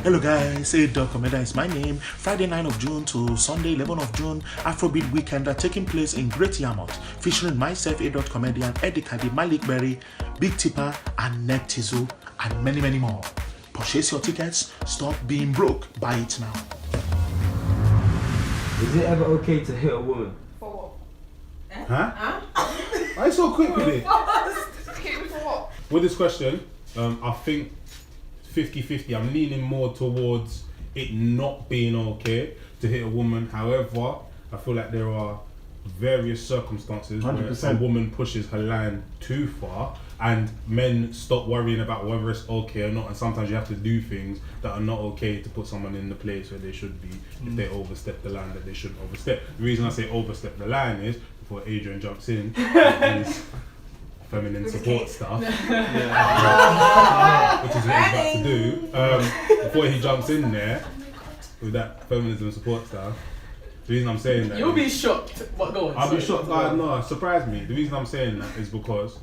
Hello guys, Commander is my name. Friday 9 of June to Sunday 11 of June, Afrobeat weekend are taking place in Great Yarmouth, featuring myself, Comedian, Eddie Kadi, Malik Berry, Big Tipper, and Ned Tizu, and many, many more. Purchase your tickets, stop being broke, buy it now. Is it ever okay to hit a woman? For what? Huh? Why are you so quick with it? Hit me for what? With this question, I think 50-50. I'm leaning more towards it not being okay to hit a woman. However, I feel like there are various circumstances 100%. where a woman pushes her line too far and men stop worrying about whether it's okay or not, and sometimes you have to do things that are not okay to put someone in the place where they should be if they overstep the line that they shouldn't overstep. The reason I say overstep the line is, before Adrian jumps in, is feminine support stuff, which is what he's about to do. Before he jumps in there with that feminism support stuff, the reason I'm saying that... You'll be shocked. What goes? I'll be shocked. No, surprise me. The reason I'm saying that is because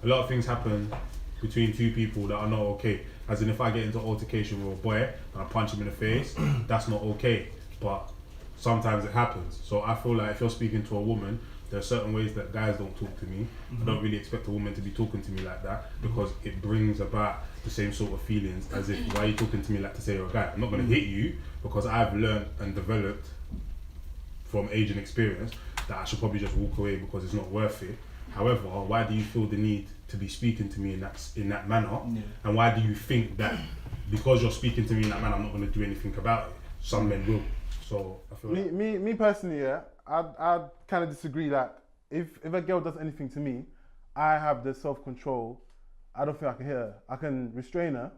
a lot of things happen between two people that are not okay. As in, if I get into an altercation with a boy and I punch him in the face, that's not okay. But sometimes it happens. So I feel like if you're speaking to a woman, there are certain ways that guys don't talk to me. I don't really expect a woman to be talking to me like that, because it brings about the same sort of feelings as if, why are you talking to me like to say you're a guy? I'm not going to hit you, because I've learned and developed from age and experience that I should probably just walk away because it's not worth it. However, why do you feel the need to be speaking to me in that manner? Yeah. And why do you think that because you're speaking to me in that manner, I'm not going to do anything about it? Some men will. So I feel me personally, yeah, I'd kind of disagree. Like, if a girl does anything to me, I have the self-control. I don't think I can hit her. I can restrain her,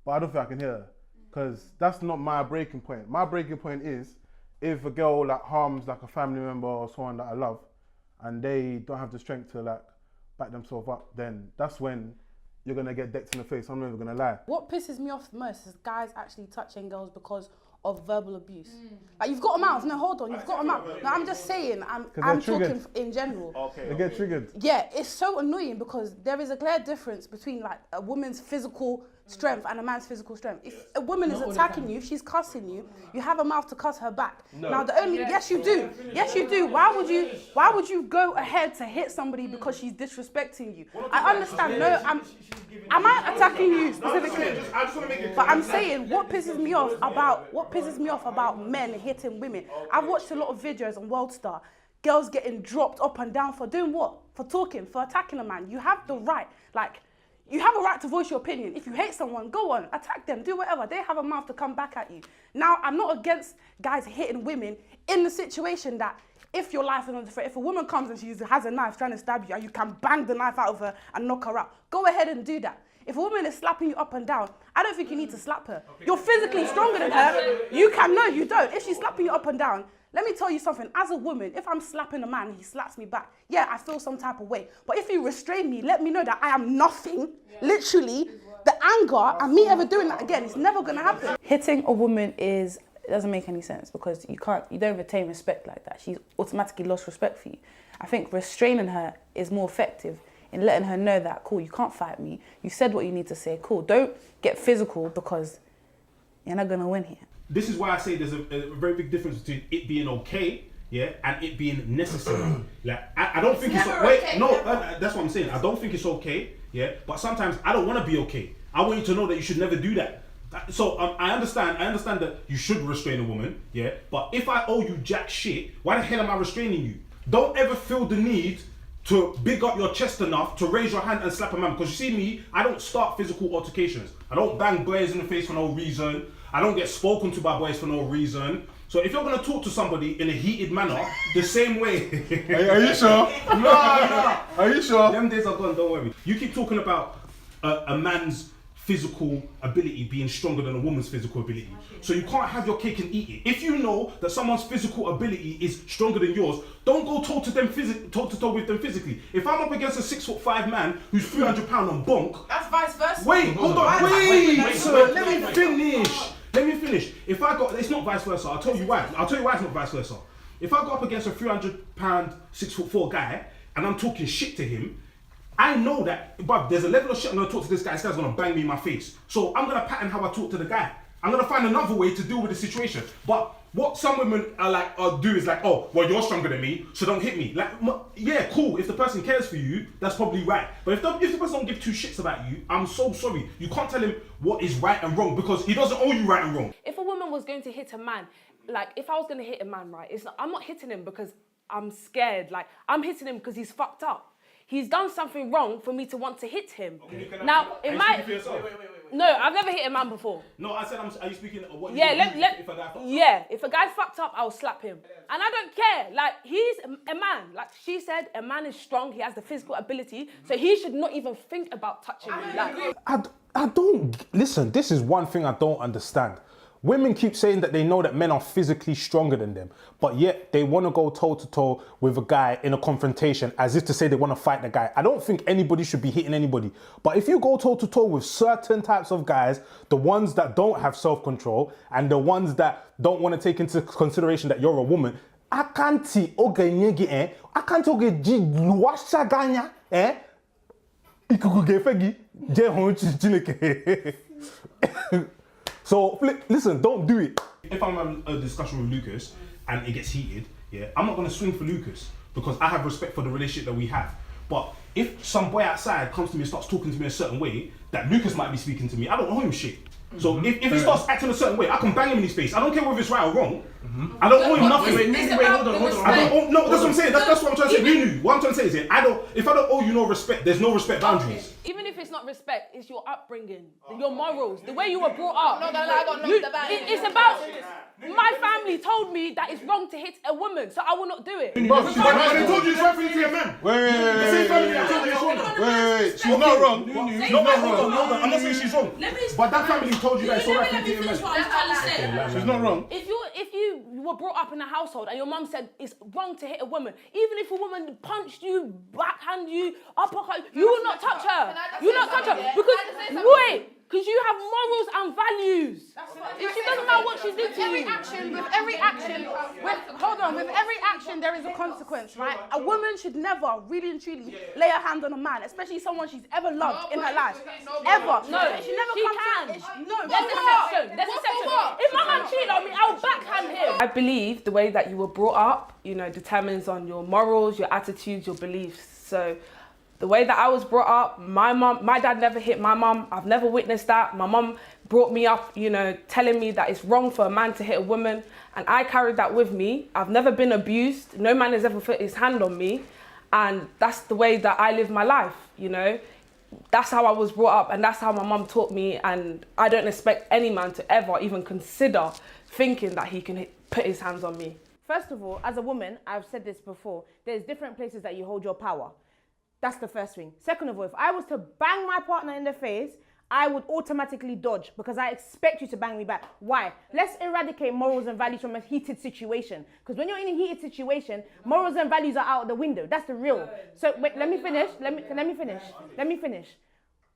but I don't think I can hit her, because that's not my breaking point. My breaking point is if a girl like harms like a family member or someone that I love, and they don't have the strength to like back themselves up, then that's when you're gonna get decked in the face. I'm never gonna lie. What pisses me off the most is guys actually touching girls because of verbal abuse. Like, you've got a mouth. No, hold on, you've got a mouth. No, I'm just saying, I'm talking in general. Okay, they get triggered. Yeah, it's so annoying because there is a clear difference between like a woman's physical strength and a man's physical strength. If a woman is attacking you, if she's cussing you, you have a mouth to cuss her back. No. Now the only, yes you do. Why would you go ahead to hit somebody because she's disrespecting you? I understand. No, am I attacking you specifically? But I'm saying what pisses me off about men hitting women. I've watched a lot of videos on WorldStar. Girls getting dropped up and down for doing what? For talking, for attacking a man. You have the right, you have a right to voice your opinion. If you hate someone, go on, attack them, do whatever. They have a mouth to come back at you. Now, I'm not against guys hitting women in the situation that if your life is under threat, if a woman comes and she has a knife trying to stab you and you can bang the knife out of her and knock her out, go ahead and do that. If a woman is slapping you up and down, I don't think you need to slap her. You're physically stronger than her. You can, no, you don't. If she's slapping you up and down, let me tell you something, as a woman, if I'm slapping a man and he slaps me back, yeah, I feel some type of way. But if you restrain me, let me know that I am nothing, literally, the anger and me ever doing that again, it's never gonna happen. Hitting a woman it doesn't make any sense, because you don't retain respect like that. She's automatically lost respect for you. I think restraining her is more effective in letting her know that, cool, you can't fight me. You said what you need to say, cool. Don't get physical because you're not gonna win here. This is why I say there's a very big difference between it being okay, yeah, and it being necessary. Like, I don't think it's okay. That's what I'm saying. I don't think it's okay, yeah, but sometimes I don't want to be okay. I want you to know that you should never do that. So I understand that you should restrain a woman, yeah, but if I owe you jack shit, why the hell am I restraining you? Don't ever feel the need to big up your chest enough to raise your hand and slap a man, because you see me, I don't start physical altercations. I don't bang boys in the face for no reason. I don't get spoken to by boys for no reason. So if you're gonna talk to somebody in a heated manner, the same way. Are you sure? No. Are you sure? Them days are gone, don't worry. You keep talking about a man's physical ability being stronger than a woman's physical ability. So you can't have your cake and eat it. If you know that someone's physical ability is stronger than yours, don't go toe to toe with them physically. If I'm up against a 6'5" man who's 300 pounds on bonk, that's vice versa. Wait, hold on, wait, sir, let me finish. If I got, it's not vice versa. I'll tell you why it's not vice versa. If I go up against a 300 pound, 6'4" guy and I'm talking shit to him, I know that, but there's a level of shit I'm gonna talk to this guy's gonna bang me in my face. So I'm gonna pattern how I talk to the guy. I'm gonna find another way to deal with the situation. But what some women do is like, oh, well, you're stronger than me, so don't hit me. Like, yeah, cool. If the person cares for you, that's probably right. But if the person don't give two shits about you, I'm so sorry. You can't tell him what is right and wrong because he doesn't owe you right and wrong. If a woman was going to hit a man, like if I was going to hit a man, right, I'm not hitting him because I'm scared. Like, I'm hitting him because he's fucked up. He's done something wrong for me to want to hit him. Okay, now, it might... No, I've never hit a man before. No, I said, are you speaking of what yeah, if a guy fucked up? Yeah, if a guy's fucked up, I'll slap him. And I don't care. Like, he's a man. Like she said, a man is strong. He has the physical ability. So he should not even think about touching me. Like, I don't... Listen, this is one thing I don't understand. Women keep saying that they know that men are physically stronger than them, but yet they want to go toe-to-toe with a guy in a confrontation as if to say they want to fight the guy. I don't think anybody should be hitting anybody. But if you go toe-to-toe with certain types of guys, the ones that don't have self-control and the ones that don't want to take into consideration that you're a woman, I can't see So, listen, don't do it. If I'm having a discussion with Lucas and it gets heated, yeah, I'm not going to swing for Lucas because I have respect for the relationship that we have. But if some boy outside comes to me and starts talking to me a certain way, that Lucas might be speaking to me, I don't owe him shit. So if he starts acting a certain way, I can bang him in his face. I don't care whether it's right or wrong. I don't owe him nothing. Hold on. I don't owe, no, that's what I'm saying. That's what I'm trying to say. Nunu, what I'm trying to say is if I don't owe you no respect, there's no respect boundaries. even if it's not respect, it's your upbringing, your morals, the way you were brought up. I got knocked about it. It's about... My family told me that it's wrong to hit a woman, so I will not do it. They told you it's right for you to hit a man. Wait. She's not wrong. She's not wrong. I'm not saying she's wrong. But that family told you that it's all right for you to hit a man. She's not wrong. If you were brought up in a household and your mum said it's wrong to hit a woman, even if a woman punched you, backhand you, uppercut, you will not touch her. You will not touch her because you have morals and values. She doesn't matter what she's doing to you. With every action, there is a consequence, right? A woman should never, really and truly, lay her hand on a man, especially someone she's ever loved in her life. Ever. No, she never can. No, there's exception. There's exception. If my man cheated on me, I'll backhand him. I believe the way that you were brought up, determines on your morals, your attitudes, your beliefs. So the way that I was brought up, my dad never hit my mum. I've never witnessed that. My mum brought me up, telling me that it's wrong for a man to hit a woman. And I carried that with me. I've never been abused. No man has ever put his hand on me. And that's the way that I live my life, That's how I was brought up and that's how my mum taught me. And I don't expect any man to ever even consider thinking that he can put his hands on me. First of all, as a woman, I've said this before, there's different places that you hold your power. That's the first thing. Second of all, if I was to bang my partner in the face, I would automatically dodge because I expect you to bang me back. Why? Let's eradicate morals and values from a heated situation. Because when you're in a heated situation, morals and values are out the window. That's the real. So wait, let me finish. Let me finish.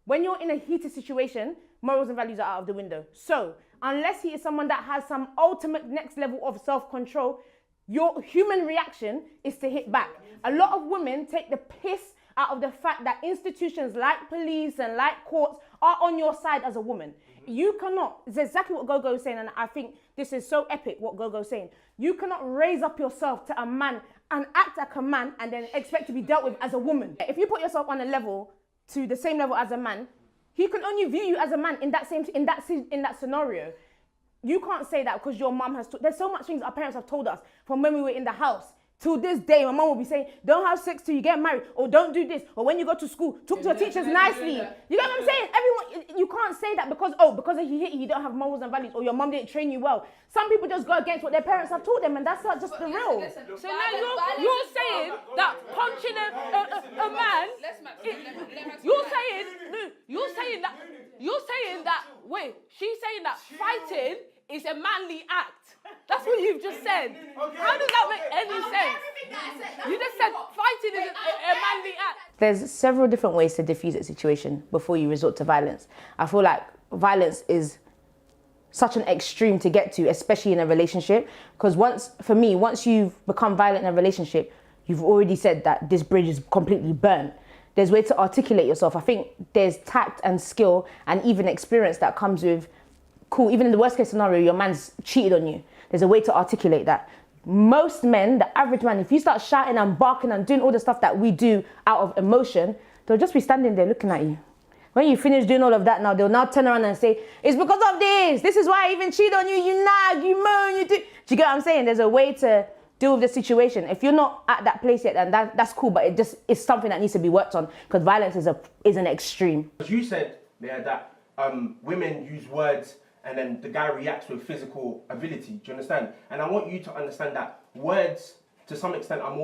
When you're in a heated situation, morals and values are out of the window. So unless he is someone that has some ultimate next level of self-control, your human reaction is to hit back. A lot of women take the piss out of the fact that institutions like police and like courts are on your side as a woman. You cannot, it's exactly what Gogo is saying, and I think this is so epic what Gogo is saying. You cannot raise up yourself to a man and act like a man and then expect to be dealt with as a woman. If you put yourself on a level, to the same level as a man, he can only view you as a man in that scenario. You can't say that because your mum has there's so much things our parents have told us from when we were in the house. Till this day, my mum will be saying, don't have sex till you get married, or don't do this, or when you go to school, talk to your teachers nicely. You get what I'm saying? Everyone, you can't say that because he hit you, you don't have morals and values, or your mum didn't train you well. Some people just go against what their parents have taught them, and that's not just the real. So now you're saying that punching a man, you're saying that, wait, she's saying that fighting is a manly act. That's what you've just said. How does that make any sense? You just said fighting is a manly act. There's several different ways to diffuse a situation before you resort to violence. I feel like violence is such an extreme to get to, especially in a relationship. Because once you've become violent in a relationship, you've already said that this bridge is completely burnt. There's a way to articulate yourself. I think there's tact and skill and even experience that comes with cool, even in the worst case scenario, your man's cheated on you. There's a way to articulate that. Most men, the average man, if you start shouting and barking and doing all the stuff that we do out of emotion, they'll just be standing there looking at you. When you finish doing all of that now, they'll now turn around and say, it's because of this. This is why I even cheat on you. You nag, you moan, you do. Do you get what I'm saying? There's a way to deal with the situation. If you're not at that place yet, then that's cool, but it's something that needs to be worked on because violence is an extreme. You said there that women use words and then the guy reacts with physical ability. Do you understand? And I want you to understand that words, to some extent, have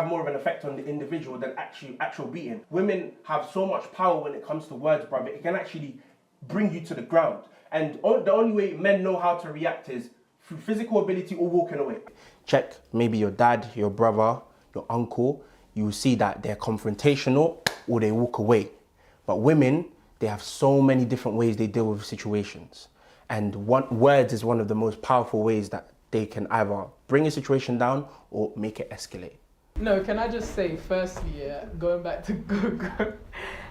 more of an effect on the individual than actual beating. Women have so much power when it comes to words, brother. It can actually bring you to the ground. And the only way men know how to react is through physical ability or walking away. Check maybe your dad, your brother, your uncle. You will see that they're confrontational or they walk away. But women, they have so many different ways they deal with situations. And words is one of the most powerful ways that they can either bring a situation down or make it escalate. No, can I just say, firstly, yeah, going back to Google,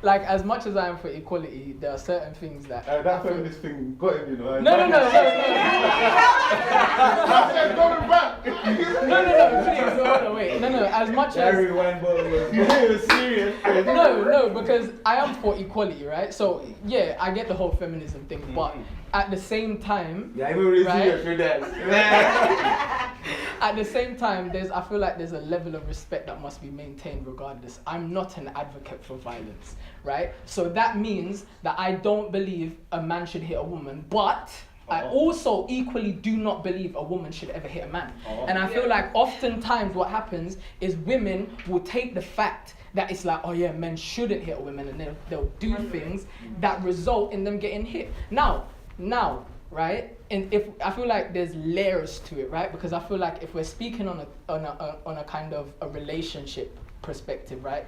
like, as much as I am for equality, there are certain things that... that feminist thing got him, you know. No, please, wait. No, as much as... You're serious. No, because I am for equality, right? So, yeah, I get the whole feminism thing, but at the same time... Yeah, I'm really right? serious for that. At the same time, I feel like there's a level of respect that must be maintained regardless. I'm not an advocate for violence, right? So that means that I don't believe a man should hit a woman, but I also equally do not believe a woman should ever hit a man. And I feel like oftentimes what happens is women will take the fact that it's like, oh yeah, men shouldn't hit women, and they'll do things that result in them getting hit. Now, right? And if I feel like there's layers to it, right? Because I feel like if we're speaking on a kind of a relationship perspective, right?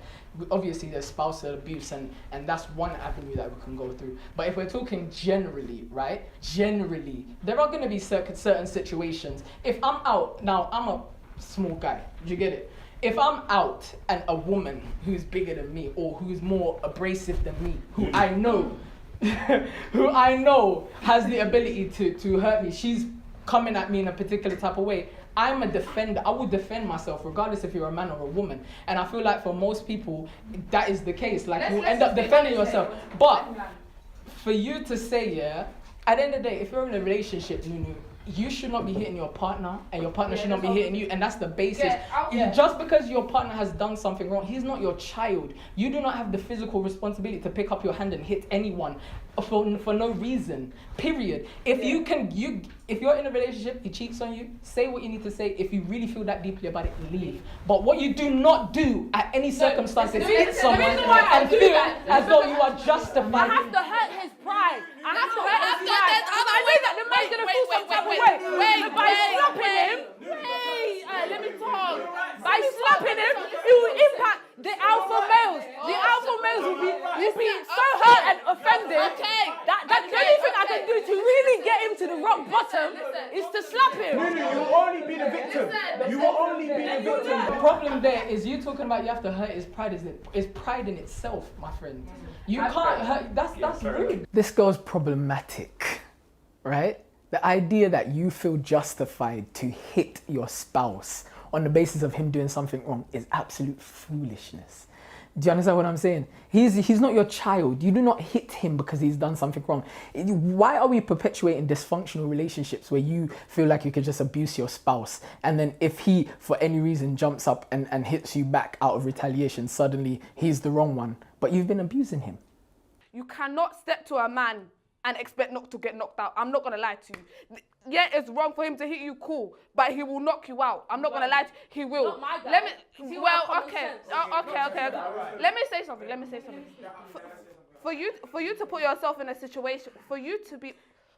Obviously there's spousal abuse and that's one avenue that we can go through. But if we're talking generally, right? Generally, there are going to be certain situations. If I'm out, now I'm a small guy, do you get it? If I'm out and a woman who's bigger than me or who's more abrasive than me, who I know has the ability to hurt me, she's coming at me in a particular type of way, I'm a defender. I will defend myself regardless if you're a man or a woman. And I feel like for most people, that is the case. Like, you end up defending yourself. But for you to say, yeah, at the end of the day, if you're in a relationship, Nunu, you should not be hitting your partner and your partner should not be hitting you, and that's the basis. Just because your partner has done something wrong, he's not your child. You do not have the physical responsibility to pick up your hand and hit anyone for no reason, period. If you're in a relationship, he cheats on you, say what you need to say. If you really feel that deeply about it, leave. But what you do not do at any circumstance is hit someone and feel as though you are justified. I have to hurt his pride. I have to hurt his pride. I know that the man's gonna feel some type of way. By slapping him, let me talk. By slapping him, it will impact the alpha males. The alpha males will be so hurt and offended that the only thing I can do to really get him to the rock bottom is to slap him. You will only be the victim. You will only be the victim. The problem there is you talking about you have to hurt his pride. Is pride in itself, my friend. You can't hurt. That's rude. This girl's problematic, right? The idea that you feel justified to hit your spouse on the basis of him doing something wrong is absolute foolishness. Do you understand what I'm saying? He's not your child. You do not hit him because he's done something wrong. Why are we perpetuating dysfunctional relationships where you feel like you could just abuse your spouse, and then if he, for any reason, jumps up and hits you back out of retaliation, suddenly he's the wrong one, but you've been abusing him? You cannot step to a man and expect not to get knocked out. I'm not gonna lie to you. Yeah, it's wrong for him to hit you, cool, but he will knock you out. I'm not gonna lie to you, he will. Not my guy. Let me, okay. Let me say something. For you to put yourself in a situation, for you to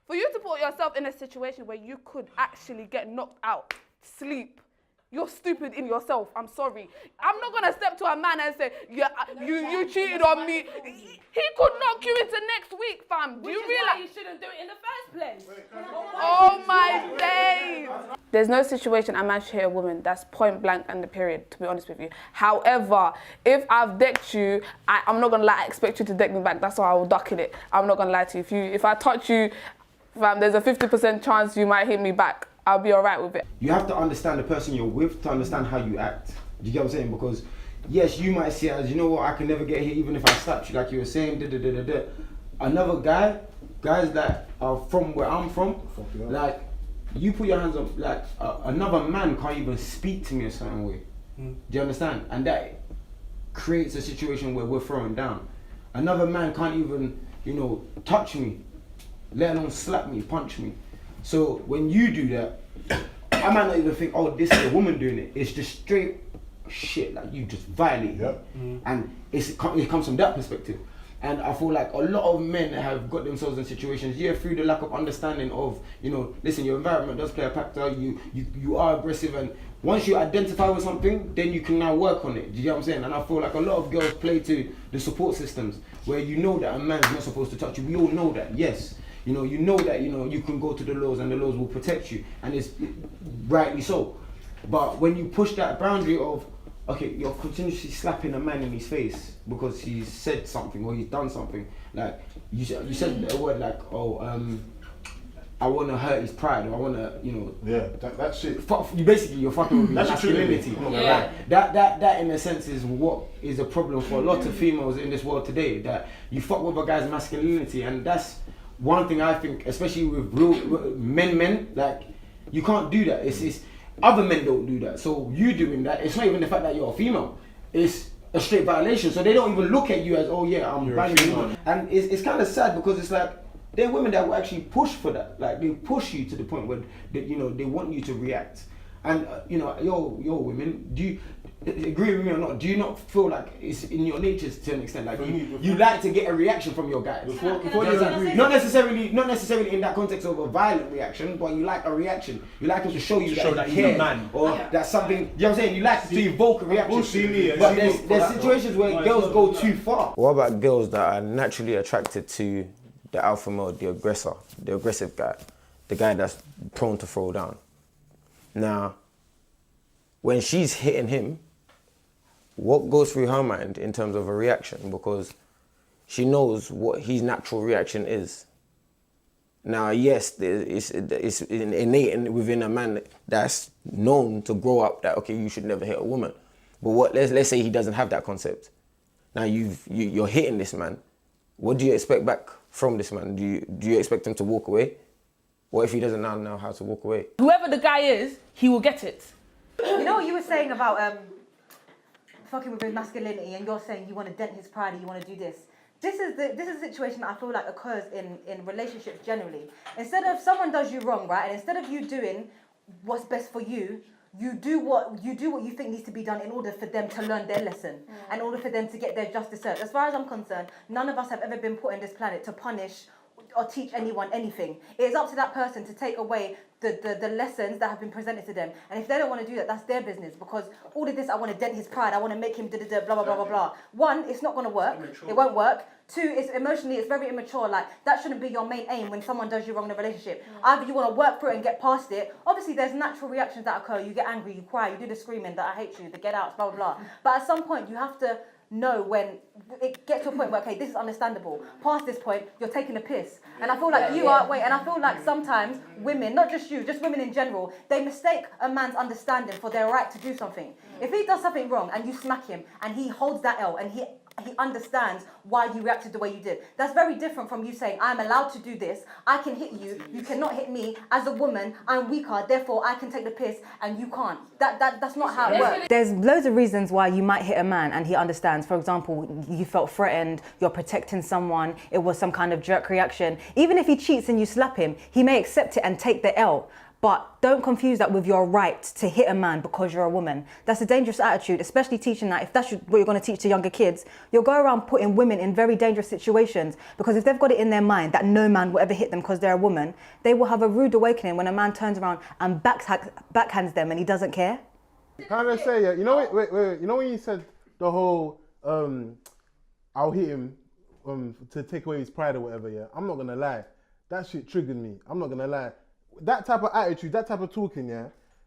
put yourself in a situation where you could actually get knocked out, sleep. You're stupid in yourself. I'm sorry. I'm not gonna step to a man and say, yeah, you cheated on me. He could knock you into next week, fam. Do you realize you shouldn't do it in the first place? Oh my days. There's no situation a man should hit a woman. That's point blank and the period, to be honest with you. However, if I've decked you, I'm not gonna lie, I expect you to deck me back. That's why I will duck in it. I'm not gonna lie to you. If I touch you, fam, there's a 50% chance you might hit me back. I'll be alright with it. You have to understand the person you're with to understand how you act. Do you get what I'm saying? Because yes, you might see it as, you know what, I can never get hit even if I slapped you, like you were saying, Another guys that are from where I'm from, like, you put your hands up, like, another man can't even speak to me a certain way. Do you understand? And that creates a situation where we're throwing down. Another man can't even, you know, touch me, let alone slap me, punch me. So when you do that, I might not even think, oh, this is a woman doing it. It's just straight shit, like you just violate me. And it comes from that perspective. And I feel like a lot of men have got themselves in situations, through the lack of understanding of, you know, listen, your environment does play a factor, you are aggressive, and once you identify with something, then you can now work on it. Do you get what I'm saying? And I feel like a lot of girls play to the support systems, where you know that a man's not supposed to touch you. We all know that, yes. You know that, you know, you can go to the laws and the laws will protect you, and it's rightly so. But when you push that boundary of, okay, you're continuously slapping a man in his face because he's said something or he's done something, like you said a word like, I want to hurt his pride, or I want to, you know. Yeah, that shit. You're fucking with his masculinity. Yeah. That in a sense is what is a problem for a lot of females in this world today. That you fuck with a guy's masculinity, and that's one thing I think, especially with real men, like, you can't do that. It's other men don't do that. So you doing that, it's not even the fact that you're a female. It's a straight violation. So they don't even look at you as, oh yeah, I'm violating. And it's kind of sad because it's like, there are women that will actually push for that. Like, they push you to the point where you know, they want you to react. And you know, yo women, do you agree with me or not? Do you not feel like it's in your nature to an extent, like you like to get a reaction from your guys? Not necessarily in that context of a violent reaction, but you like a reaction. You like them to show you that you care, man, or that's something. You know what I'm saying? You like to evoke a reaction. But there's situations where girls go too far. What about girls that are naturally attracted to the alpha male, the aggressor, the aggressive guy, the guy that's prone to throw down? Now, when she's hitting him, what goes through her mind in terms of a reaction? Because she knows what his natural reaction is. Now, yes, it's innate within a man that's known to grow up that, okay, you should never hit a woman. But let's say he doesn't have that concept. Now you're hitting this man. What do you expect back from this man? Do you expect him to walk away? What if he doesn't now know how to walk away? Whoever the guy is, he will get it. You know what you were saying about fucking with his masculinity, and you're saying you want to dent his pride and you want to do this. This is a situation that I feel like occurs in relationships generally. Instead of someone does you wrong, right, and instead of you doing what's best for you, you do what you think needs to be done in order for them to learn their lesson, and in order for them to get their justice served. As far as I'm concerned, none of us have ever been put on this planet to punish or teach anyone anything. It is up to that person to take away the lessons that have been presented to them. And if they don't want to do that, that's their business. Because all of this, I want to dent his pride, I want to make him blah, blah, blah, blah, blah. One, it's not going to work. It won't work. Two, it's very immature. Like, that shouldn't be your main aim when someone does you wrong in a relationship. Either you want to work through it and get past it. Obviously, there's natural reactions that occur. You get angry, you cry, you do the screaming that I hate you, the get out, blah, blah, blah. But at some point, you have to know when it gets to a point where, okay, this is understandable. Past this point, you're taking a piss. And I feel like and I feel like sometimes women, not just you, just women in general, they mistake a man's understanding for their right to do something. If he does something wrong and you smack him and he holds that L and he understands why you reacted the way you did, that's very different from you saying, I'm allowed to do this, I can hit you, you cannot hit me. As a woman, I'm weaker, therefore I can take the piss and you can't. That's not how it works. There's loads of reasons why you might hit a man and he understands. For example, you felt threatened, you're protecting someone, it was some kind of jerk reaction. Even if he cheats and you slap him, he may accept it and take the L. But don't confuse that with your right to hit a man because you're a woman. That's a dangerous attitude, especially teaching that. If that's what you're going to teach to younger kids, you'll go around putting women in very dangerous situations, because if they've got it in their mind that no man will ever hit them because they're a woman, they will have a rude awakening when a man turns around and backhands them and he doesn't care. Can I say, yeah, you know, wait, you know when you said the whole, I'll hit him to take away his pride or whatever, yeah? I'm not going to lie. That shit triggered me. I'm not going to lie. That type of attitude, that type of talking, yeah,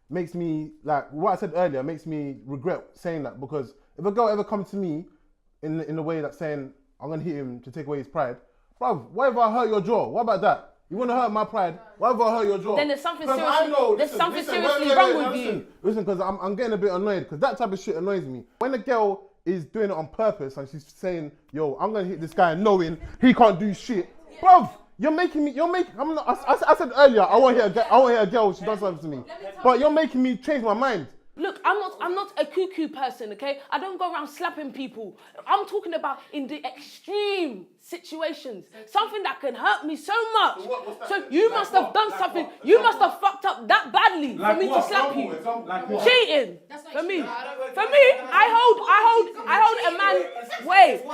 makes me, like what I said earlier, makes me regret saying that, because if a girl ever comes to me in the way that saying, I'm going to hit him to take away his pride, bruv, what if I hurt your jaw? What about that? You want to hurt my pride? Why have I hurt your jaw? Then there's something 'Cause seriously- I know, there's listen, something listen, seriously wait, wrong with listen, you. Listen, because I'm getting a bit annoyed because that type of shit annoys me. When a girl is doing it on purpose and she's saying, yo, I'm going to hit this guy knowing he can't do shit. Bruv, I'm not, I said earlier, I won't hit a girl if she does something to me. But you're making me change my mind. Look, I'm not a cuckoo person, okay? I don't go around slapping people. I'm talking about in the extreme situations. Something that can hurt me so much. So you must have done something. You must have fucked up that badly for me to slap you. Cheating. For me. I hold a man. Wait.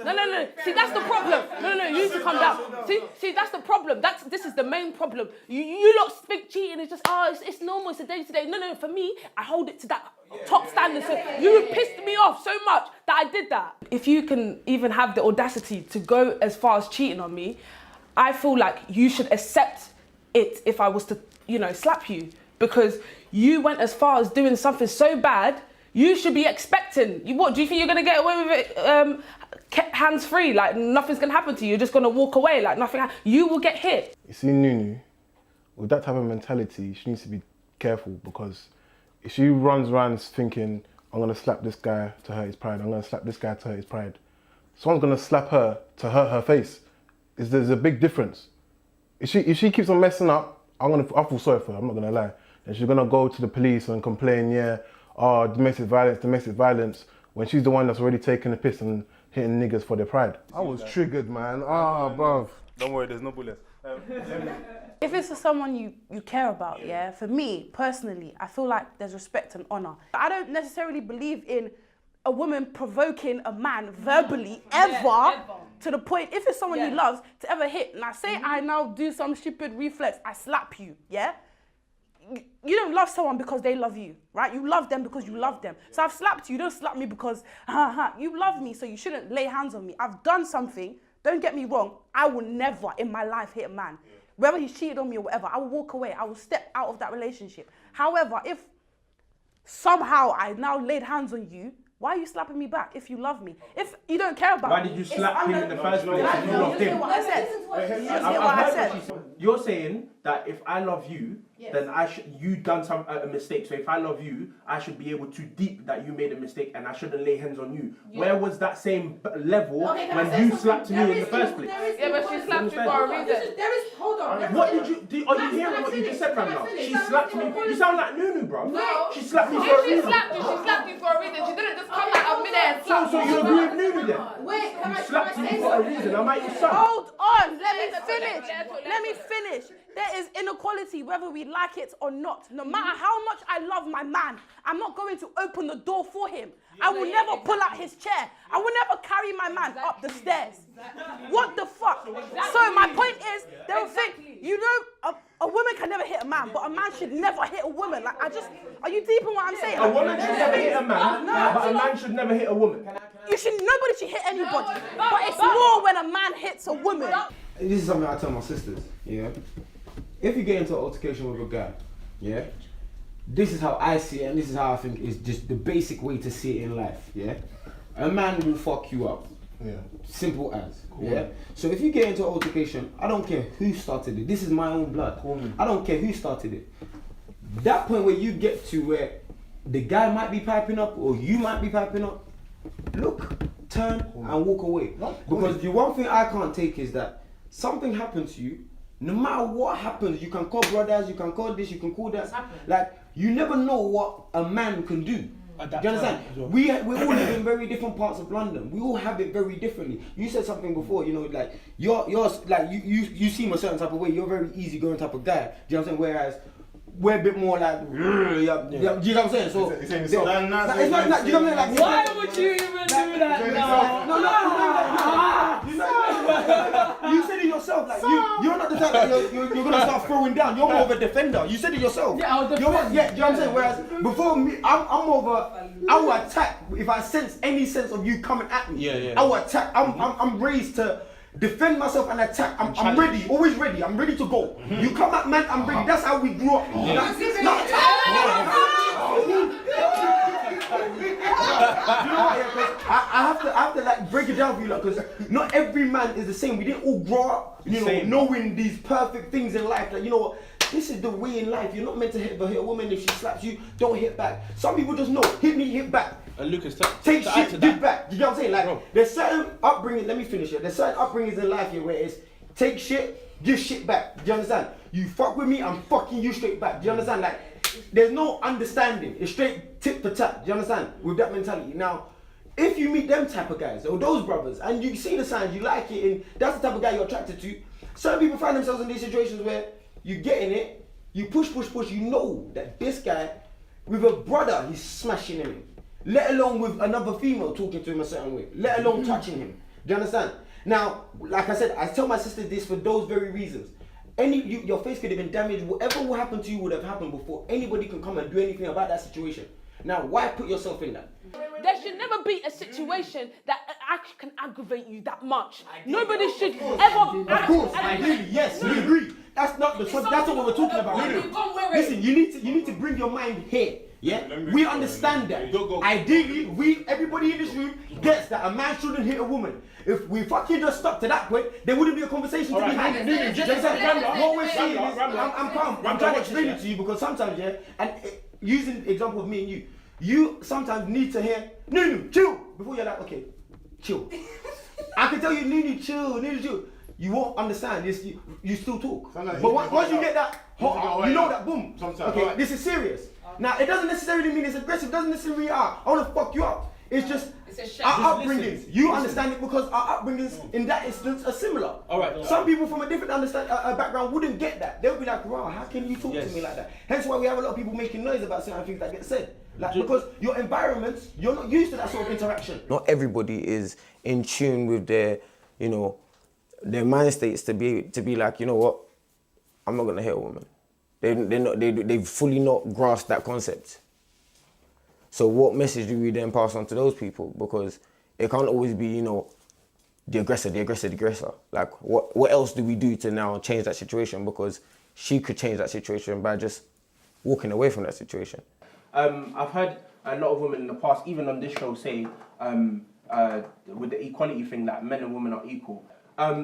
No. See, that's the problem. No, you need to calm down. See, that's the problem. This is the main problem. You lot think cheating is just, it's normal, it's a day-to-day. No, for me, I hold it to that top standard. So you pissed me off so much that I did that. If you can even have the audacity to go as far as cheating on me, I feel like you should accept it if I was to, slap you. Because you went as far as doing something so bad, you should be expecting. What, do you think you're going to get away with it hands-free? Like, nothing's going to happen to you. You're just going to walk away like nothing. You will get hit. You see, Nunu, with that type of mentality, she needs to be careful because if she runs around thinking, I'm going to slap this guy to hurt his pride, I'm going to slap this guy to hurt his pride, someone's going to slap her to hurt her face. There's a big difference. If she keeps on messing up, I feel sorry for her, I'm not going to lie. And she's going to go to the police and complain, domestic violence, when she's the one that's already taking the piss and hitting niggas for their pride. I was triggered, man. Bruv. Don't worry, there's no bullets. If it's for someone you care about, for me, personally, I feel like there's respect and honour. I don't necessarily believe in a woman provoking a man verbally, ever, to the point, if it's someone he loves, to ever hit. Now, say I now do some stupid reflex, I slap you, You don't love someone because they love you, right? You love them because you love them. So I've slapped you, don't slap me because, you love me, so you shouldn't lay hands on me. I've done something, don't get me wrong, I will never in my life hit a man. Whether he's cheated on me or whatever, I will walk away, I will step out of that relationship. However, if somehow I now laid hands on you, why are you slapping me back if you love me? If you don't care about me. Why did you slap him in the first place if you loved him? What I said. You're saying that if I love you, then you done a mistake. So if I love you, I should be able to deep that you made a mistake and I shouldn't lay hands on you. Where was that same level when you slapped me in the first place? But she slapped you for a reason. Hold on. What did you? Are you hearing what you just said right now? She slapped me. You sound like Nunu, bro. No. She slapped me for a If reason. she slapped you for a reason. She didn't just come out of midair and slap So you. you agree with Nunu then? Wait, You slapped me for a reason. Am I your son? Hold on, let me finish. There is inequality whether we like it or not. No matter how much I love my man, I'm not going to open the door for him. I will never pull out his chair. I will never carry my man up the stairs. What the fuck? So my point is, they'll think, a woman can never hit a man, but a man should never hit a woman. Like, are you deep in what I'm saying? A woman should never hit a man, but a man should never hit a woman. Nobody should hit anybody. But it's more when a man hits a woman. This is something I tell my sisters, If you get into an altercation with a guy, this is how I see it and this is how I think is just the basic way to see it in life, A man will fuck you up. Simple as. So if you get into an altercation, I don't care who started it. This is my own blood. I don't care who started it. That point where you get to where the guy might be piping up or you might be piping up, look, turn and walk away. Because the one thing I can't take is that something happened to you, no matter what happens, you can call brothers, you can call this, you can call that. Like, you never know what a man can do. Do you understand? We all live in very different parts of London. We all have it very differently. You said something before, like you're like you seem a certain type of way. You're a very easygoing type of guy. Do you know what I'm saying? Whereas we're a bit more like, do you know what I'm saying? So it's not, do you know what I mean? Like, why would you even do that? No. You said it yourself. Like you're not the type that you're gonna start throwing down. You're more of a defender. You said it yourself. Yeah, I'll defend. Do you know what I'm saying? Whereas before me, I'm more of a. I will attack if I sense any sense of you coming at me. I will attack. I'm raised to defend myself and attack. I'm ready, always ready. I'm ready to go. You come at man, I'm ready. That's how we grew up. what? Yeah, 'cause I have to like break it down for you, like, because not every man is the same. We didn't all grow up, knowing these perfect things in life. Like, you know what? This is the way in life. You're not meant to hit a woman. If she slaps you, don't hit back. Some people just know, hit me, hit back. And Lucas, take shit, give back. You know what I'm saying? Like, there's certain upbringing. Let me finish it. There's certain upbringings in life here where it's take shit, give shit back. Do you understand? You fuck with me, I'm fucking you straight back. Do you understand? Like, there's no understanding. It's straight tip for tap. Do you understand? With that mentality. Now, if you meet them type of guys or those brothers and you see the signs, you like it, and that's the type of guy you're attracted to. Certain people find themselves in these situations where you get in it, you push, you know that this guy, with a brother, he's smashing him, let alone with another female talking to him a certain way, let alone touching him. Do you understand? Now, like I said, I tell my sister this for those very reasons. Your face could have been damaged, whatever will happen to you would have happened before anybody can come and do anything about that situation. Now, why put yourself in that? There should never be a situation that can aggravate you that much. Nobody should ever. Of course, ideally, yes, we agree. That's not what we're talking about. Listen, you need to bring your mind here. Yeah, we understand that. Ideally, everybody in this room gets that a man shouldn't hit a woman. If we fucking just stuck to that point, there wouldn't be a conversation to be had. What we're saying is, I'm calm. I'm trying to explain it to you because sometimes, yeah, and using the example of me and you sometimes need to hear, Nunu, chill, before you're like, okay, chill. I can tell you, Nunu, chill. You won't understand this. You still talk. But once you get that, you know that boom. Okay, this is serious. Now, it doesn't necessarily mean it's aggressive. It doesn't necessarily mean, I want to fuck you up. It's just our upbringings. You understand it because our upbringings in that instance are similar. Some people from a different background wouldn't get that. They'll be like, wow, how can you talk to me like that? Hence why we have a lot of people making noise about certain things that get said. Like, because your environments, you're not used to that sort of interaction. Not everybody is in tune with their, their mind states to be like, you know what, I'm not gonna hit a woman. They've fully not grasped that concept. So what message do we then pass on to those people? Because it can't always be, the aggressor. Like, what else do we do to now change that situation? Because she could change that situation by just walking away from that situation. I've heard a lot of women in the past, even on this show, say with the equality thing that men and women are equal.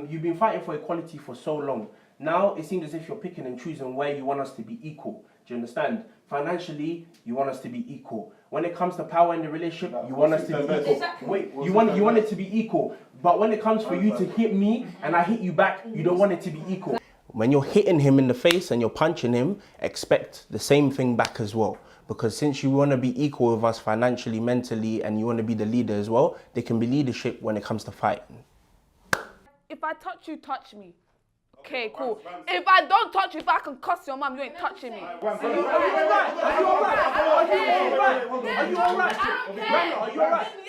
You've been fighting for equality for so long. Now it seems as if you're picking and choosing where you want us to be equal. Do you understand? Financially, you want us to be equal. When it comes to power in the relationship, you want us to be equal. Exactly. Wait, you want it to be equal. But when it comes for you to hit me and I hit you back, you don't want it to be equal. When you're hitting him in the face and you're punching him, expect the same thing back as well. Because since you want to be equal with us financially, mentally, and you want to be the leader as well, there can be leadership when it comes to fighting. If I touch you, touch me. Okay, cool. If I don't touch you, if I can cuss your mum, you ain't touching me. Are you alright? Are you alright? I'm alright.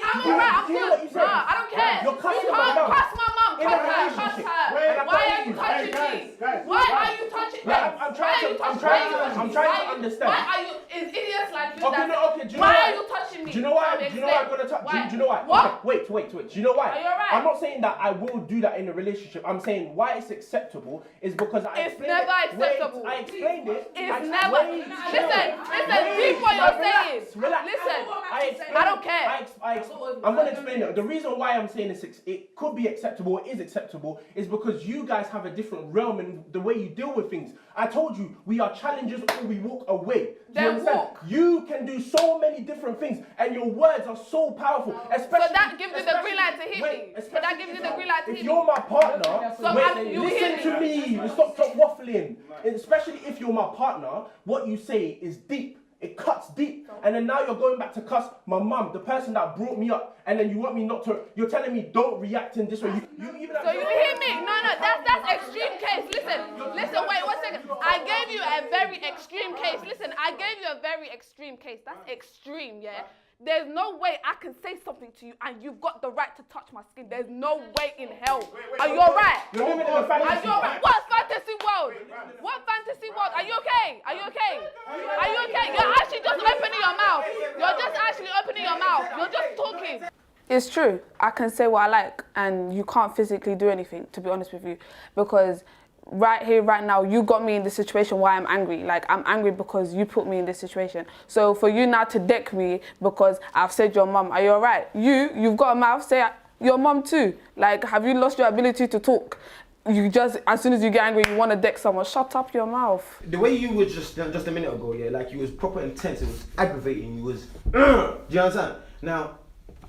I'm good. Nah, I don't care. You can't cuss my mum. Cuss her. Why are you touching me? Why are you touching me? I'm trying to understand. Why are you idiots like you? Okay. Why are you touching me? Do you know why? Do you know why I'm gonna touch? Do you know why? What? Okay, wait. Do you know why? Are you alright? I'm not saying that I will do that in a relationship. I'm saying why it's acceptable is because I it's never acceptable. I explained it. It's never. Listen, read what you're saying. Listen, I don't care. I'm going to explain it. The reason why I'm saying it could be acceptable, it is acceptable, is because you guys have a different realm in the way you deal with things. I told you, we are challengers or we walk away. Do you understand? You can do so many different things and your words are so powerful. Especially, so that gives you the green light to hit me. So that gives you the green light to hit me. If you're my partner, listen to me. Stop waffling. Especially if you're my partner, what you say is deep. It cuts deep. And then now you're going back to cuss my mum, the person that brought me up, and then you want me not to, you're telling me don't react in this way. You even so you hit me? No, that's extreme case. Listen, wait 1 second. I gave you a very extreme case. Listen, I gave you a very extreme case. That's extreme, yeah? There's no way I can say something to you and you've got the right to touch my skin. There's no way in hell. Are you alright? Are you alright? What fantasy world? What fantasy world? Are you okay? Are you okay? Are you okay? You're actually just opening your mouth. You're just actually opening your mouth. You're just talking. It's true. I can say what I like and you can't physically do anything, to be honest with you. Because right here, right now, you got me in this situation why I'm angry. Like, I'm angry because you put me in this situation. So for you now to deck me because I've said your mum, are you all right? You've got a mouth, say your mum too. Like, have you lost your ability to talk? You just, as soon as you get angry, you want to deck someone. Shut up your mouth. The way you were just a minute ago, yeah, like you was proper intense, it was aggravating, you was, do you understand? Now,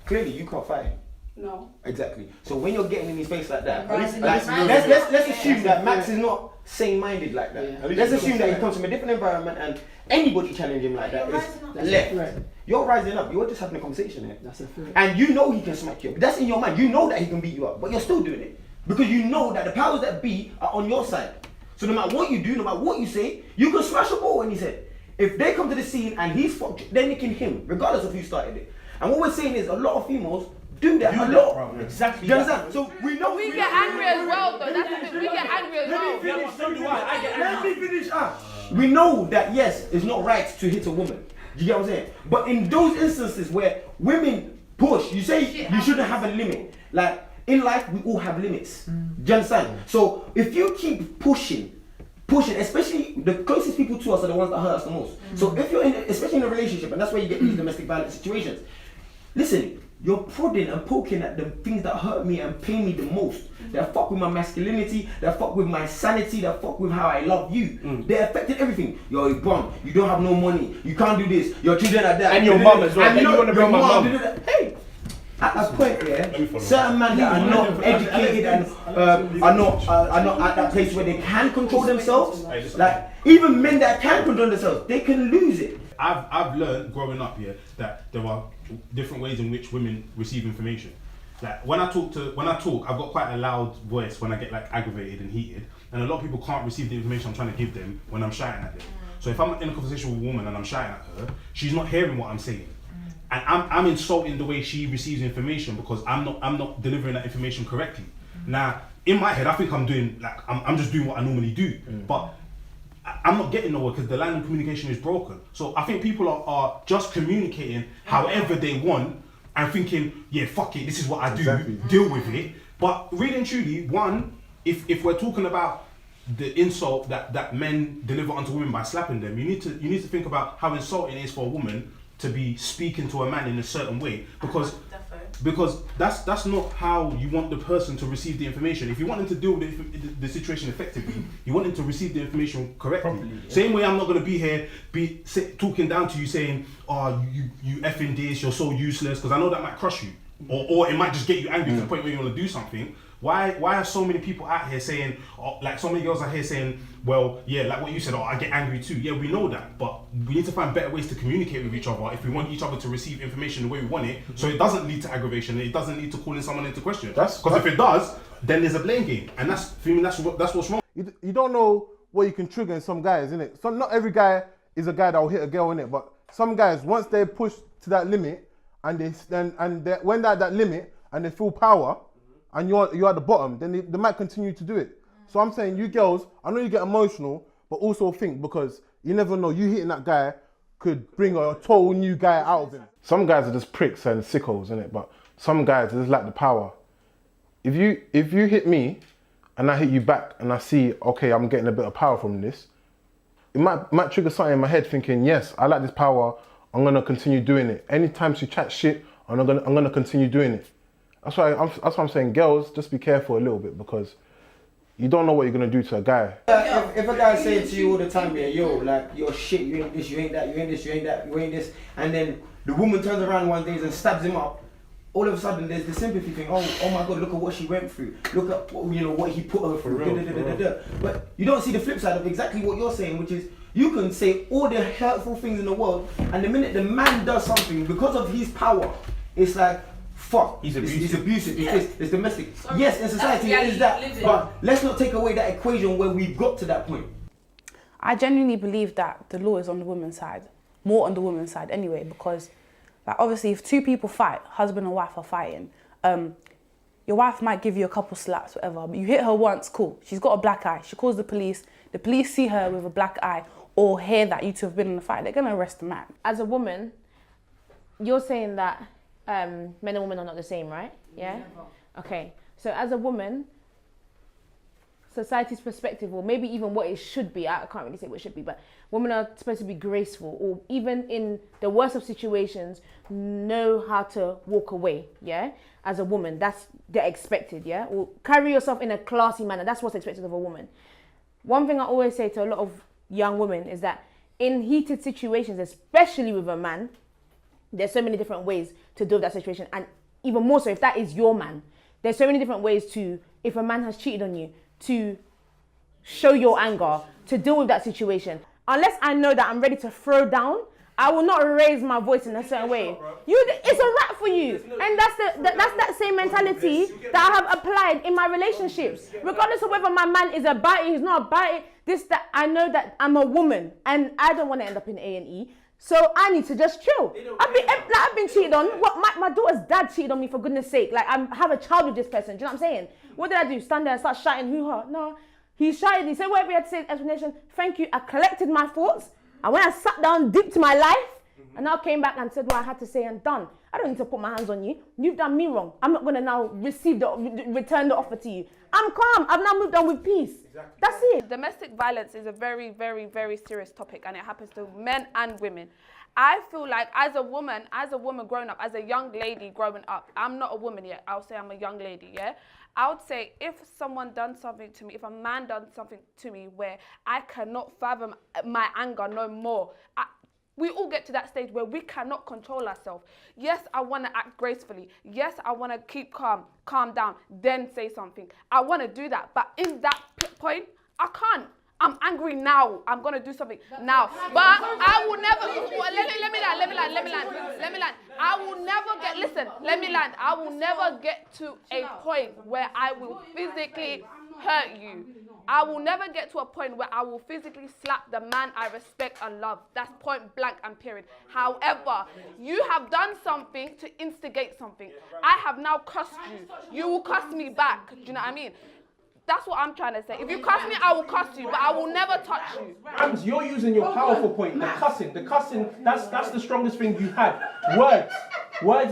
clearly you can't fight him. No. Exactly. So when you're getting in his face like that, let's assume that Max is not sane-minded like that. Yeah. Let's assume that he comes from a different environment and anybody challenge him like that is left. Right. You're rising up. You're just having a conversation here. That's a fact. And you know he can smack you up. That's in your mind. You know that he can beat you up, but you're still doing it because you know that the powers that be are on your side. So no matter what you do, no matter what you say, you can smash a ball in his head. If they come to the scene and he's fucked, they're nicking him, regardless of who started it. And what we're saying is a lot of females do that a lot. Bro. Exactly. Do you understand? So we know we get angry as well, though. That's the thing. We get angry as well. Let me finish. We know that yes, it's not right to hit a woman. You get what I'm saying? But in those instances where women push, you say you shouldn't have a limit. Like in life, we all have limits. Do you understand? So if you keep pushing, especially the closest people to us are the ones that hurt us the most. So if you're especially in a relationship, and that's where you get these domestic violence situations. Listen. You're prodding and poking at the things that hurt me and pain me the most. That fuck with my masculinity, that fuck with my sanity, that fuck with how I love you. They affected everything. You're a bum, you don't have no money, you can't do this, your children are that. And your mum as well, and you want to bring my mum. Hey! At a point, certain men that are not educated and are not at that place where they can control themselves, like even men that can control themselves, they can lose it. I've learned growing up here that there are different ways in which women receive information. Like when I talk, I've got quite a loud voice when I get like aggravated and heated, and a lot of people can't receive the information I'm trying to give them when I'm shouting at them. So if I'm in a conversation with a woman and I'm shouting at her, she's not hearing what I'm saying, and I'm insulting the way she receives information because I'm not delivering that information correctly. Now in my head, I think I'm doing like I'm just doing what I normally do, but I'm not getting nowhere because the line of communication is broken. So I think people are just communicating however they want and thinking, yeah, fuck it, this is what I do, deal with it. But really and truly, one, if we're talking about the insult that men deliver onto women by slapping them, you need to think about how insulting it is for a woman to be speaking to a man in a certain way because that's not how you want the person to receive the information. If you want them to deal with the situation effectively, you want them to receive the information correctly. Properly, yeah. Same way I'm not going to be here talking down to you saying, oh, you effing this, you're so useless, because I know that might crush you. Or it might just get you angry to the point where you want to do something. Why are so many people out here saying, like so many girls out here saying, well, yeah, like what you said, I get angry too. Yeah, we know that, but we need to find better ways to communicate with each other if we want each other to receive information the way we want it, so it doesn't lead to aggravation, it doesn't lead to calling someone into question. Because if it does, then there's a blame game, and that's what's wrong. You don't know what you can trigger in some guys, innit? So not every guy is a guy that will hit a girl, innit? But some guys, once they push to that limit, and when they're at that limit and they feel power, and you're at the bottom, then they might continue to do it. So I'm saying, you girls, I know you get emotional, but also think, because you never know, you hitting that guy could bring a total new guy out of him. Some guys are just pricks and sickos, innit? But some guys just lack the power. If you hit me and I hit you back and I see, okay, I'm getting a bit of power from this, it might trigger something in my head thinking, yes, I like this power, I'm gonna continue doing it. Anytime she chats shit, I'm gonna continue doing it. That's why I'm saying, girls, just be careful a little bit, because you don't know what you're gonna do to a guy. If a guy saying to you all the time, yeah, yo, like, you're shit, you ain't this, you ain't that, you ain't this, you ain't that, you ain't this, and then the woman turns around one day and stabs him up, all of a sudden there's the sympathy thing. Oh my God, look at what she went through. Look at what he put her through. But you don't see the flip side of exactly what you're saying, which is you can say all the hurtful things in the world, and the minute the man does something because of his power, it's like, fuck, he's abusive, it's domestic. Sorry, yes, in society it is that, but let's not take away that equation where we've got to that point. I genuinely believe that the law is on the woman's side, more on the woman's side anyway, because like obviously if two people fight, husband and wife are fighting, your wife might give you a couple slaps, whatever, but you hit her once, cool, she's got a black eye, she calls the police see her with a black eye or hear that you two have been in a fight, they're gonna arrest the man. As a woman, you're saying that men and women are not the same, right? Yeah? Okay. So as a woman, society's perspective, or maybe even what it should be. I can't really say what it should be, but women are supposed to be graceful, or even in the worst of situations, know how to walk away, yeah? As a woman, they're expected, yeah? Or carry yourself in a classy manner. That's what's expected of a woman. One thing I always say to a lot of young women is that in heated situations, especially with a man, there's so many different ways to deal with that situation. And even more so, if that is your man, there's so many different ways to, if a man has cheated on you, to show your anger, to deal with that situation. Unless I know that I'm ready to throw down, I will not raise my voice in a certain way. It's a wrap for you. And that's that same mentality that I have applied in my relationships. Regardless of whether my man is about it, he's not about it, I know that I'm a woman and I don't want to end up in A&E. So I need to just chill. I've been cheated on. My daughter's dad cheated on me, for goodness sake. Like, I have a child with this person. Do you know what I'm saying? What did I do? Stand there and start shouting hoo-ha? No. He shouted. He said whatever he had to say, explanation. Thank you. I collected my thoughts. And when I sat down, dipped my life, and now came back and said what I had to say and done. I don't need to put my hands on you. You've done me wrong. I'm not going to now return the offer to you. I'm calm. I've now moved on with peace. Exactly. That's it. Domestic violence is a very, very, very serious topic, and it happens to men and women. I feel like as a woman growing up, as a young lady growing up, I'm not a woman yet. I'll say I'm a young lady, yeah? I would say if someone done something to me, if a man done something to me where I cannot fathom my anger no more, we all get to that stage where we cannot control ourselves. Yes, I want to act gracefully. Yes, I want to keep calm down, then say something. I want to do that, but in that point, I can't. I'm angry now. I'm going to do something now. But I will never, let me land. I will never get, listen, let me land. I will never get to a point where I will physically hurt you. I will never get to a point where I will physically slap the man I respect and love. That's point blank and period. However, you have done something to instigate something. I have now cussed you. You will cuss me back. Do you know what I mean? That's what I'm trying to say. If you cuss me, I will cuss you, but I will never touch you. Rams, you're using your powerful point. The cussing, that's the strongest thing you have. Words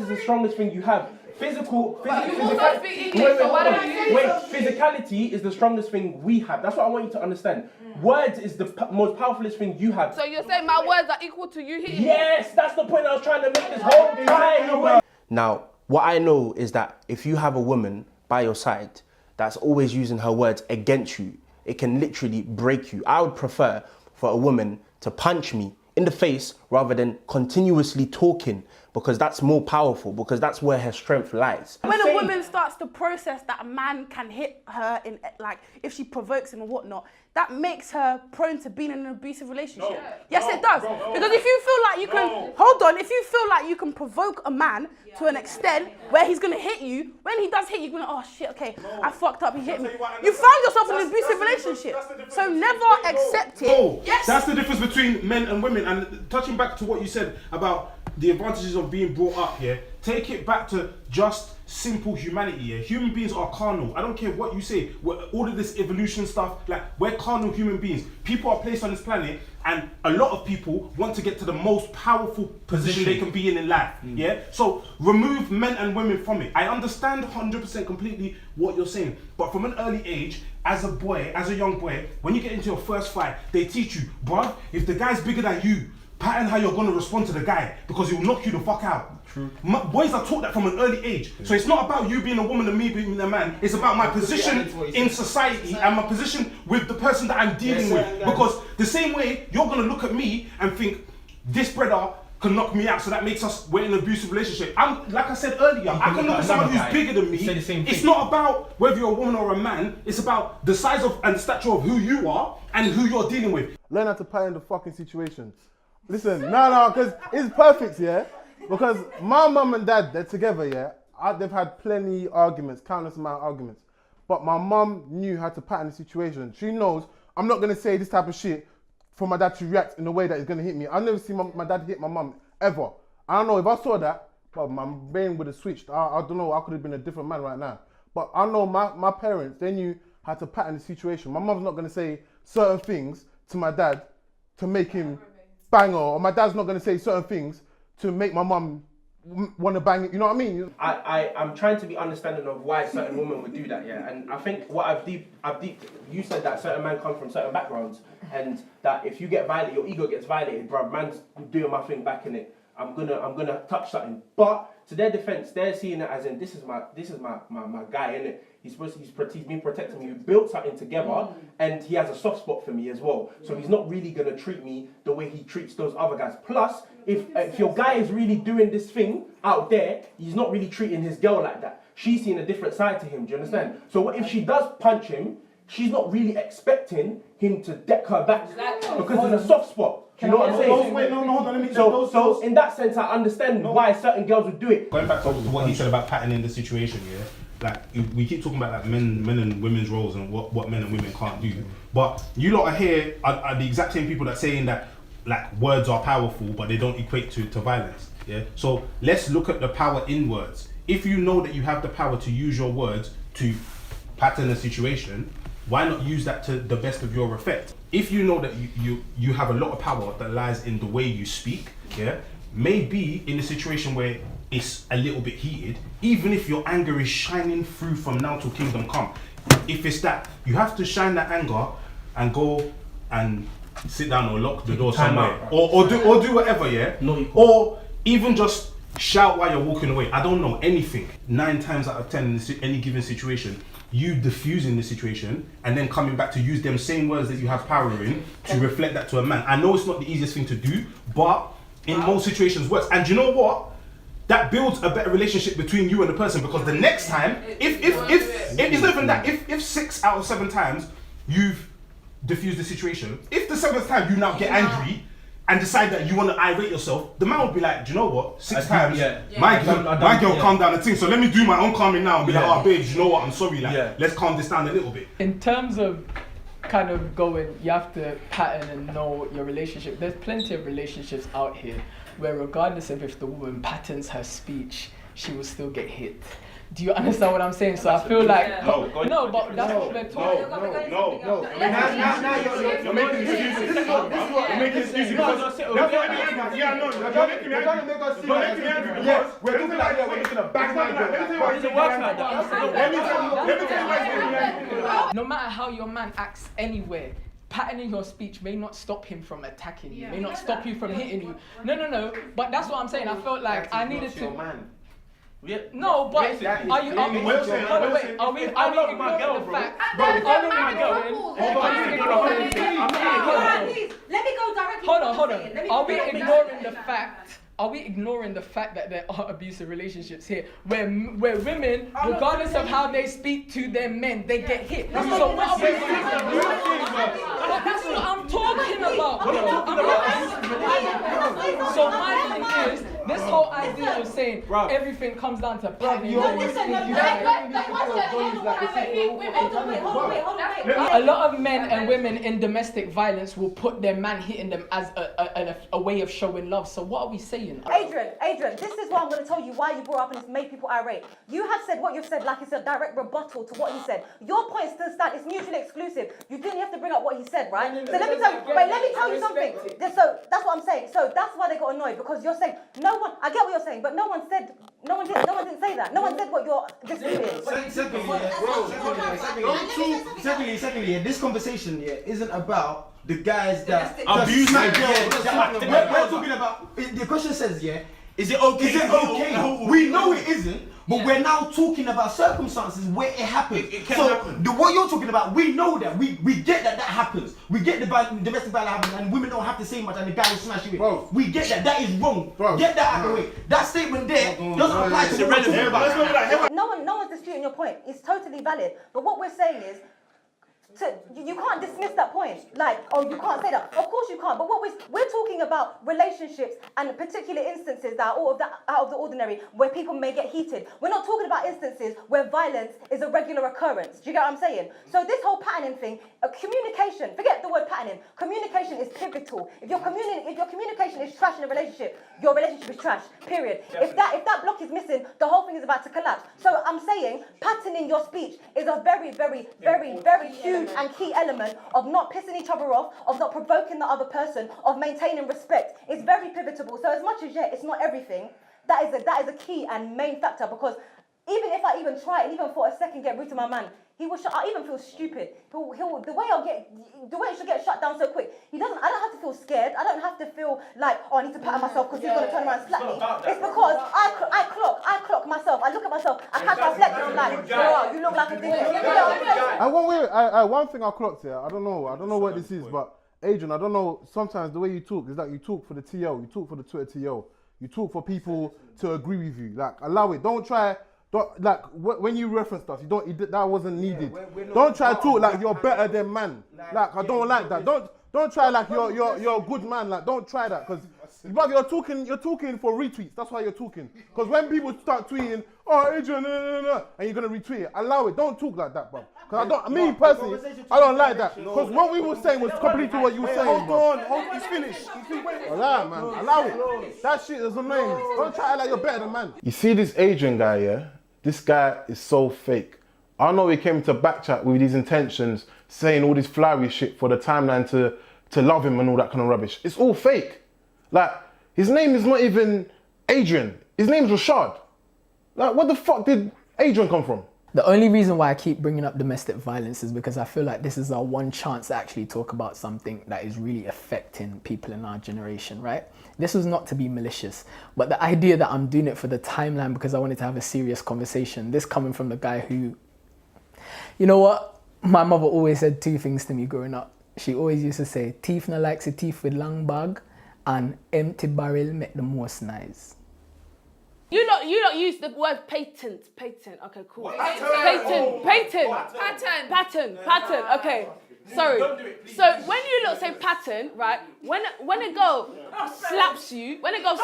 is the strongest thing you have. Physicality is the strongest thing we have. That's what I want you to understand. Words is the most powerfulest thing you have. So you're saying my words are equal to you hitting? Yes, that's the point I was trying to make this whole time. Now, what I know is that if you have a woman by your side that's always using her words against you, it can literally break you. I would prefer for a woman to punch me in the face rather than continuously talking, because that's more powerful, because that's where her strength lies. When a woman starts to process that a man can hit her in, like, if she provokes him or whatnot, that makes her prone to being in an abusive relationship. No, yes, it does. Because if you feel like you can, if you feel like you can provoke a man to an extent where he's gonna hit you, when he does hit you, you're gonna, oh shit, okay, I fucked up, he hit me. You found yourself in an abusive relationship. So never accept it. No, yes. That's the difference between men and women. And touching back to what you said about the advantages of being brought up here, take it back to just simple humanity. Yeah? Human beings are carnal. I don't care what you say. All of this evolution stuff, like, we're carnal human beings. People are placed on this planet, and a lot of people want to get to the most powerful position they can be in life. Yeah. So remove men and women from it. I understand 100% completely what you're saying, but from an early age, as a boy, as a young boy, when you get into your first fight, they teach you, bruv, if the guy's bigger than you, pattern how you're going to respond to the guy, because he'll knock you the fuck out. True. Boys are taught that from an early age. So it's not about you being a woman and me being a man. It's about my position in society and my position with the person that I'm dealing with. Because the same way you're going to look at me and think, this brother can knock me out, so that makes us, we're in an abusive relationship. Like I said earlier, I can look at someone who's bigger than me. It's not about whether you're a woman or a man. It's about the size of and the stature of who you are and who you're dealing with. Learn how to play in the fucking situation. Listen, no, because it's perfect, yeah? Because my mum and dad, they're together, yeah? They've had plenty arguments, countless amount of arguments. But my mum knew how to pattern the situation. She knows I'm not going to say this type of shit for my dad to react in the way that he's going to hit me. I've never seen my dad hit my mum, ever. I don't know, if I saw that, well, my brain would have switched. I don't know, I could have been a different man right now. But I know my parents, they knew how to pattern the situation. My mum's not going to say certain things to my dad to make him bang her, or my dad's not going to say certain things to make my mum want to bang it. You know what I mean? I'm trying to be understanding of why certain women would do that, yeah. And I think what I've deep. You said that certain men come from certain backgrounds, and that if you get violated, your ego gets violated, bro. Man's doing my thing back in it. I'm gonna touch something. But to their defense, they're seeing it as in this is my guy, innit? He's been protecting me. We built something together, and he has a soft spot for me as well. So he's not really gonna treat me the way he treats those other guys. Plus, if your guy is really doing this thing out there, he's not really treating his girl like that. She's seeing a different side to him. Do you understand? So what if she does punch him? She's not really expecting him to deck her back because there's a soft spot. Do you know what I'm saying? Wait, no, hold on. Let me So in that sense, I understand why certain girls would do it. Going back to what he said about patterning the situation, yeah. Like we keep talking about like men and women's roles and what men and women can't do, but you lot are here are the exact same people that saying that like words are powerful, but they don't equate to violence. Yeah. So let's look at the power in words. If you know that you have the power to use your words to pattern a situation, why not use that to the best of your effect? If you know that you have a lot of power that lies in the way you speak, yeah, maybe in a situation where it's a little bit heated, even if your anger is shining through from now till kingdom come, if it's that, you have to shine that anger and go and sit down or lock the door somewhere, or do whatever, yeah, or even just shout while you're walking away. I don't know, anything. 9 times out of 10 in any given situation, you diffusing the situation and then coming back to use them same words that you have power in to reflect that to a man. I know it's not the easiest thing to do, but in most situations works. And you know what? That builds a better relationship between you and the person, because the next time, if it's not even that, if 6 out of 7 times you've diffused the situation, if the 7th time you now get angry and decide that you want to irate yourself, the man would be like, do you know what? 6 times, my girl calm down the thing. So let me do my own calming now and be like, oh babe, you know what? I'm sorry. Like, let's calm this down a little bit. In terms of kind of going, you have to pattern and know your relationship. There's plenty of relationships out here where regardless of if the woman patterns her speech, she will still get hit. Do you understand what I'm saying? So I feel like no, but that's what we're talking about. No. Now you're making excuses. You're making excuses because that's what it is. Yeah, no, you're making me angry. You're making me angry. Yes, we're looking like we're looking to bang my girl. Let me tell you why it's Let me tell you why it's angry. No matter how your man acts anywhere, patterning your speech may not stop him from attacking you, may not stop you from hitting you. No. But that's what I'm saying. I felt like I needed to. No, but exactly. Are we ignoring the fact? Let me go directly. Hold on. Are we ignoring the fact that there are abusive relationships here, where women, regardless of how they speak to their men, they get hit? So what are we doing? That's what I'm talking about, bro. So my thing is, this whole idea of saying everything comes down to pattern. A lot of men and women in domestic violence will put their man hitting them as a way of showing love. So what are we saying? Adrian, this is what I'm going to tell you why you brought up and it's made people irate. You have said what you've said like it's a direct rebuttal to what he said. Your point still stands. It's mutually exclusive. You didn't have to bring up what he said, right? So let me tell you something. So that's what I'm saying. So that's why they got annoyed, because you're saying no one. I get what you're saying, but no one didn't say that. No one said what you're disputing. Secondly, this conversation isn't about the guys that abuse my girl. We're talking about. The question says, is it okay? Is it okay? We know it isn't, but we're now talking about circumstances where it happens. It can happen. What you're talking about, we know that. We get that happens. We get the domestic violence happens, and women don't have to say much, and the guy will smash you in. We get that. That is wrong. Get that out of the way. That statement there doesn't apply to what we're talking about. No one's disputing your point. It's totally valid. But what we're saying is, you can't dismiss that point. Like, you can't say that. Of course you can't. But what we're talking about relationships and particular instances that are out of the ordinary, where people may get heated. We're not talking about instances where violence is a regular occurrence. Do you get what I'm saying? So this whole patterning thing, communication. Forget the word patterning. Communication is pivotal. If your communication is trash in a relationship, your relationship is trash. Period. If that block is missing, the whole thing is about to collapse. So I'm saying patterning your speech is a very, very, very, very huge and key element of not pissing each other off, of not provoking the other person, of maintaining respect. It's very pivotal. So as much as it's not everything, That is a key and main factor, because even if I even try, even for a second, get rude to my man, he will. I even feel stupid. The way it should get shut down so quick. He doesn't. I don't have to feel scared. I don't have to feel like, oh, I need to pat myself because he's gonna turn around and slap me. It's because I clock myself. I look at myself. I catch my reflection. I'm like, bro, you look like a dickhead. One thing I clocked here. I don't know what this is, but Adrian, I don't know. Sometimes the way you talk is that you talk for the TL. You talk for the Twitter TL. You talk for people to agree with you. Like, allow it. Don't try. Like when you reference stuff, that wasn't needed. Don't try to talk like you're better than man. Like, I don't like that. Don't try like you're a good man. Like, don't try that, because you're talking for retweets. That's why you're talking. Because when people start tweeting, oh, Adrian, and you're gonna retweet it, allow it. Don't talk like that, bro. Because me personally, I don't like that. Because what we were saying was completely what you were saying. Hold on, he's finished. Allow it, man. Allow it. That shit is annoying. Don't try like you're better than man. You see this Adrian guy, yeah? This guy is so fake. I know he came to Backchat with these intentions, saying all this flowery shit for the timeline to love him and all that kind of rubbish. It's all fake. Like, his name is not even Adrian. His name's Rashad. Like, where the fuck did Adrian come from? The only reason why I keep bringing up domestic violence is because I feel like this is our one chance to actually talk about something that is really affecting people in our generation, right? This was not to be malicious, but the idea that I'm doing it for the timeline because I wanted to have a serious conversation, this coming from the guy who, you know what? My mother always said two things to me growing up. She always used to say, teeth no likes a teeth with long bag, and empty barrel make the most nice. You not use the word patent. Okay, cool. Pattern. Okay, sorry. So when you lot say pattern, right? When a girl slaps you, when a girl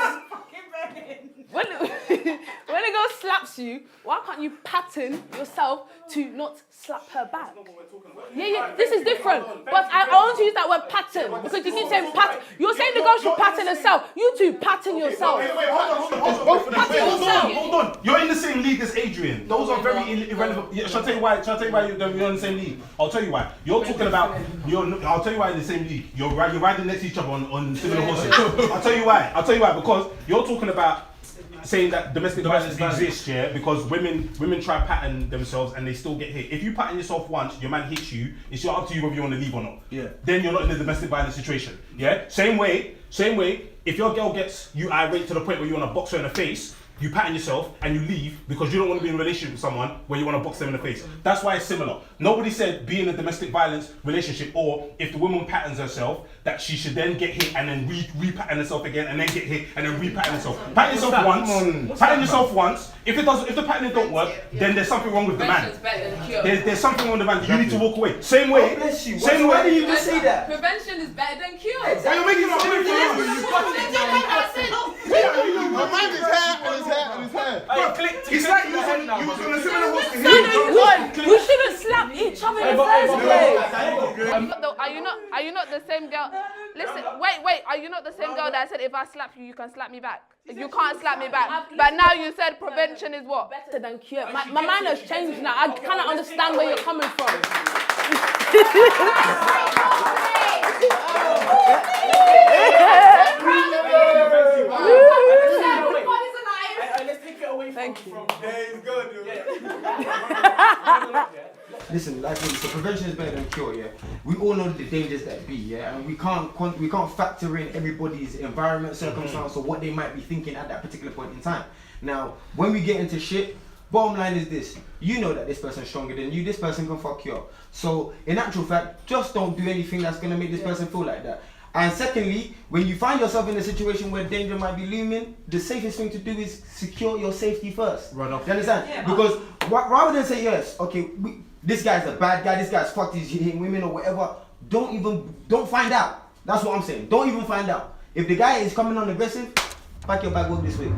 slaps you, why can't you pattern yourself to not slap her back? Yeah. This is different. But I want to use that word pattern because you keep saying pattern. You're saying the girl should pattern herself. You two pattern yourself. Wait, hold on. You're in the same league as Adrian. Those are very irrelevant. Shall I tell you why? You're in the same league? I'll tell you why. You're talking about. I'll tell you why in the same league. You're riding next to each other on similar horses. I'll tell you why. Because you're talking about saying that domestic violence exists, yeah, because women try to pattern themselves and they still get hit. If you pattern yourself once, your man hits you, it's up to you whether you want to leave or not. Yeah. Then you're not in a domestic violence situation. Yeah. Same way. If your girl gets you irate to the point where you want to box her in the face, you pattern yourself and you leave because you don't want to be in a relationship with someone where you want to box them in the face. That's why it's similar. Nobody said be in a domestic violence relationship, or if the woman patterns herself, that she should then get hit and then re-pattern herself again and then get hit and then re-pattern herself. Pattern yourself once. If the patterning don't work, then there's something wrong with the man. There's something wrong with the man. You need to walk away. Same way. Why do you even say that? Prevention is better than cure. Why you're making it My mind is here. It's like you was on a similar horse to him. We shouldn't slap each other in the first place. Are you not the same girl? Listen, wait. Are you not the same girl that said if I slap you, you can slap me back? You can't slap me back. But now you said prevention is what? Better than cure. My mind has changed now. I kind of understand where you're coming from. Thank you. Listen, like so prevention is better than cure, yeah. We all know the dangers that be, yeah, and we can't factor in everybody's environment, circumstance, or what they might be thinking at that particular point in time. Now, when we get into shit, bottom line is this: you know that this person's stronger than you. This person can fuck you up. So, in actual fact, just don't do anything that's gonna make this person feel like that. And secondly, when you find yourself in a situation where danger might be looming, the safest thing to do is secure your safety first. Right off. You understand? Yeah, because rather than say yes, okay, this guy's a bad guy, this guy's fucked, he's hitting women or whatever, don't find out. That's what I'm saying. Don't even find out. If the guy is coming on aggressive, pack your bag, walk this way.